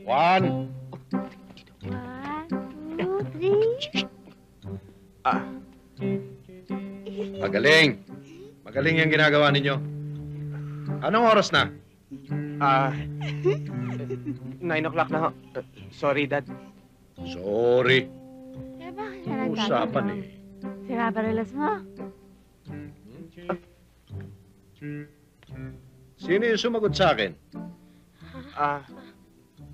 Juan! 1, 2, 3. Ah, Magaling. Magaling yung ginagawa ninyo. Anong oras na? 9 o'clock na ho. Sorry, Dad. Sorry. Eh, bakit ka nagtatanong? Usapan eh. Sira ba relas mo? Sino yung sumagot sa akin?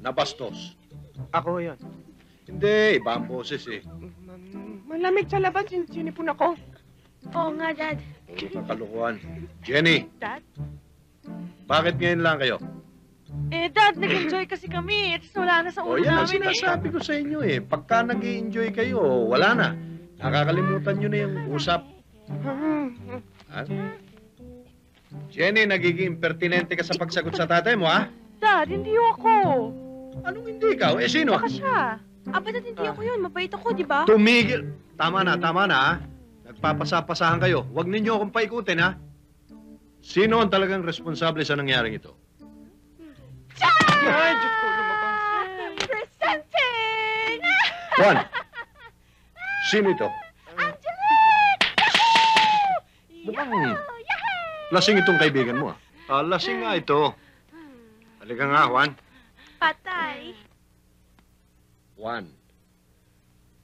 Nabastos. Ako yun. Hindi, iba ang boses eh. Malamig sa labas, sinipon ako. Oo nga, Dad. Puro kakalukuhan. Jenny, Dad? bakit ngayon lang kayo? Eh, Dad, nag-enjoy kasi kami. It's wala na sa O ulo yan ang namin sinasabi ko sa inyo eh. Pagka nag-i-enjoy kayo, wala na. Nakakalimutan nyo na yung usap. Ha? Jenny, nagiging impertinente ka sa pagsagot sa tatay mo, ha? Dad, hindi ako. Anong hindi ikaw? Eh, sino? Baka siya. Aba, Dad, hindi ako yun. Mabait ako, di ba? Tumigil! Tama na, ha? Nagpapasapasahan kayo. Huwag ninyo akong paikutin, ha? Sino ang talagang responsable sa nangyaring ito? Ay, Diyos ko, lumabas. Presenting! Juan! Sino ito? Angelique! Mukhang lasing itong kaibigan mo, ah. Lasing nga ito. Halika nga, Juan. Patay. Juan,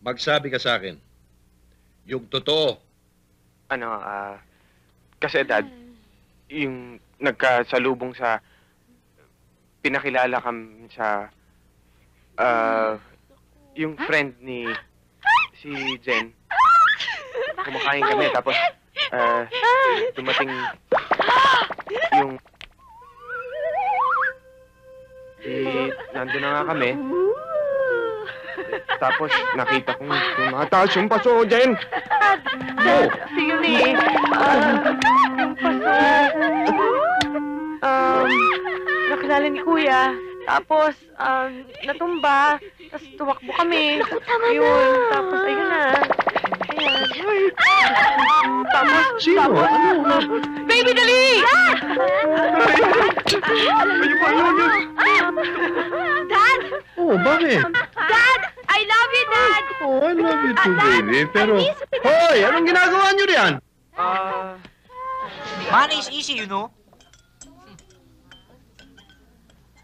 magsabi ka sa akin. Yung totoo. Kasi, Dad, yung nagkasalubong sa... Pinakilala kami sa... yung friend ni... si Jen. Kumakain kami, tapos... dumating... yung... nandun na nga kami. Tapos, nakita kong tumataas yung paso, Jen! Dad, yun eh. Yung paso. Nakilala ni Kuya. Tapos, natumba. Tapos tumakbo kami. Naku, tama na. Yun. Tapos, ayun na. Ayan. Tapos, Sino? Ano? Baby, dali! Dad! Oh, bakit? Dad! I love you, Dad! Oh, I love you too, baby. Pero, hoy, anong ginagawa nyo riyan? Money is easy, you know.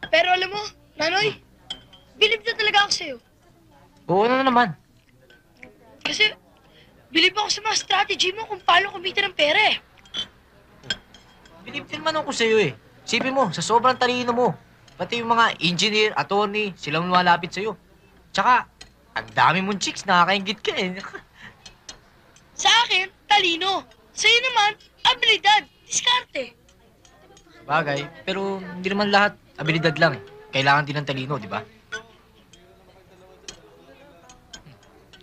Pero alam mo, Nanoy, bilib na talaga ako sa'yo. Oo na naman. Kasi, bilib ako sa mga strategy mo kung paano kumita ng pera eh. Bilib din man ako sa'yo eh. Sipin mo, sa sobrang talino mo. Pati yung mga engineer, attorney, silang lumalapit sa'yo. Tsaka, ang dami mong chicks, nakakaingit ka eh. Sa akin, talino. Sa'yo naman, abilidad, diskarte. Bagay, pero hindi naman lahat abilidad lang eh. Kailangan din ng talino, di ba?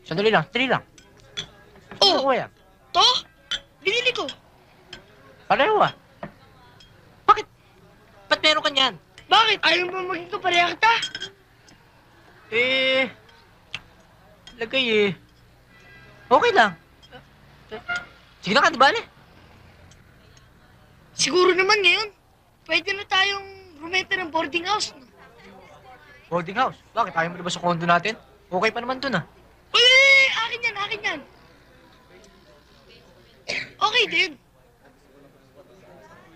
Sandali lang, sandali lang. Oh, Ano yan? to? Binili ko. Pareho ah. Bakit? Ba't meron ka niyan? Bakit? Ayaw mo maging kapareha kita? Lagay eh. Okay lang. Sige na ka, di ba? Siguro naman ngayon, pwede na tayong rumenta ng boarding house. No? Boarding house. Bakit? Ayaw mo na ba sa condo natin? Okay pa naman dun ah. Uy, akin yan, akin yan. Okay din.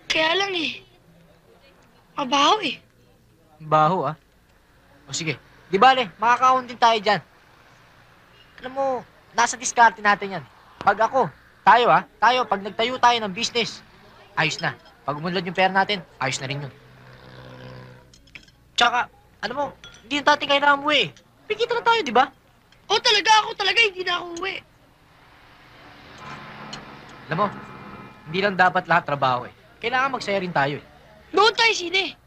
Kaya lang eh, mabaho eh. Baho ah. O sige. Di bale, makakahon din tayo dyan. Alam mo, nasa diskarte natin yan. Pag tayo, pag nagtayo tayo ng business, ayos na. Pag umunlad yung pera natin, ayos na rin yun. Tsaka, alam mo, hindi na natin kailangan mo eh. Pikita na tayo, di ba? O ako talaga, hindi na ako uwi. Alam mo, hindi lang dapat lahat trabaho eh. Kailangan magsaya rin tayo eh. Noon tayo sine.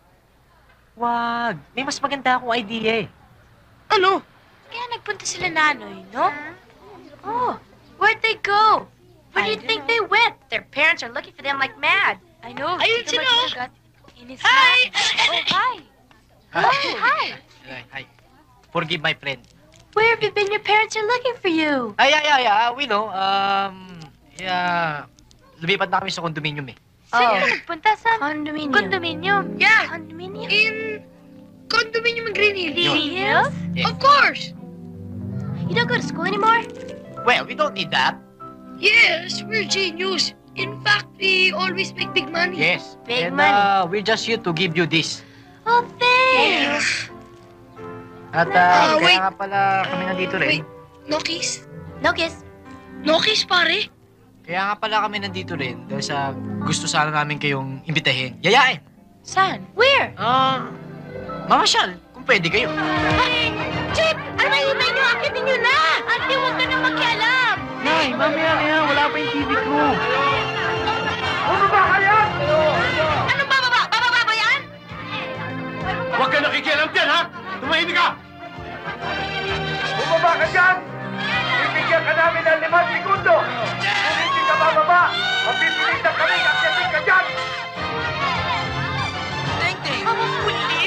Wag, may mas maganda akong idea eh. Ano? Kaya nagpunta sila Nanoy, no? Oh, where'd they go? Where do you think they went? Their parents are looking for them like mad. I know. Ayun Tignan mo, sila, oh. Tito Gat. In his Hi! hand. Oh, hi. Oh, hi. Hi. Forgive my friend. Where have you been? Your parents are looking for you. We know. Lumipat na kami sa condominium eh. Saan ka nagpunta? Sa Condominium. condominium? Yeah. Condominium. condominium in Green Hills. Green Hills? Of course. You don't go to school anymore? Well, we don't need that. Yes, we're genius. In fact, we always make big money. Yes. Big And, money. we're just here to give you this. Oh, thanks. At Ah, kaya wait. nga pala kami nandito rin. Wait. No kiss? No kiss. No kiss, pare? Kaya nga pala kami nandito rin dahil sa gusto sana namin kayong imbitahin. Yayain! Saan? Where? Mamasyal, kung pwede kayo. Chip! Ano ba hintay niyo? Akitin niyo na! Ate, huwag ka na makialam! Nay, mamaya na yan. Wala pa yung TV ko. Ano bababa? Bababa ba yan? Huwag ka nakikialam dyan, ha? Tumahimik ka! Bumaba ka dyan! Bibigyan ka namin ng 5 segundo! Kung hindi ka bababa, mapipilitan kami akyatin ka dyan!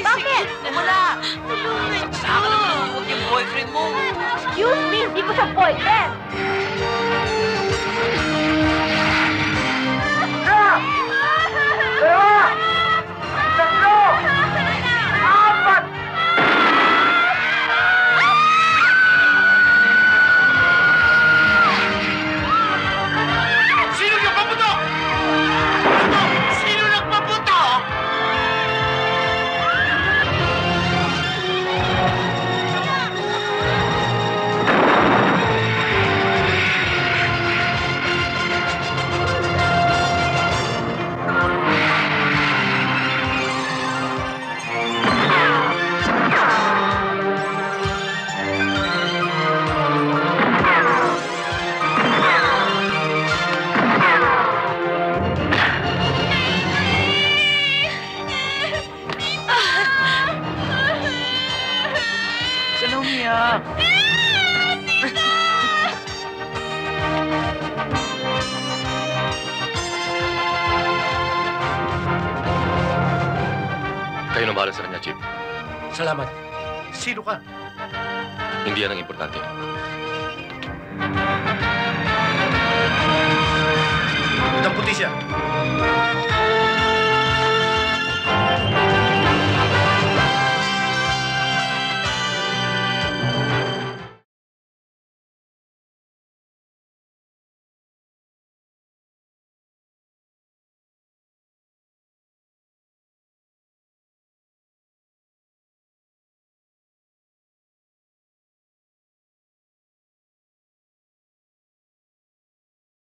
Bakit? Wala. Tulungan Saan ka naman huwag yung boyfriend mo? Excuse me, hindi ko siya boyfriend. Dalawa! Tatlo! Apat! Sino nagpaputok? Sino nagpaputok? Huwag ka na umiyak. Kayo na bahala sa kanya, Chip. Salamat. Sino ka? Hindi yan ang importante. Itang puti siya.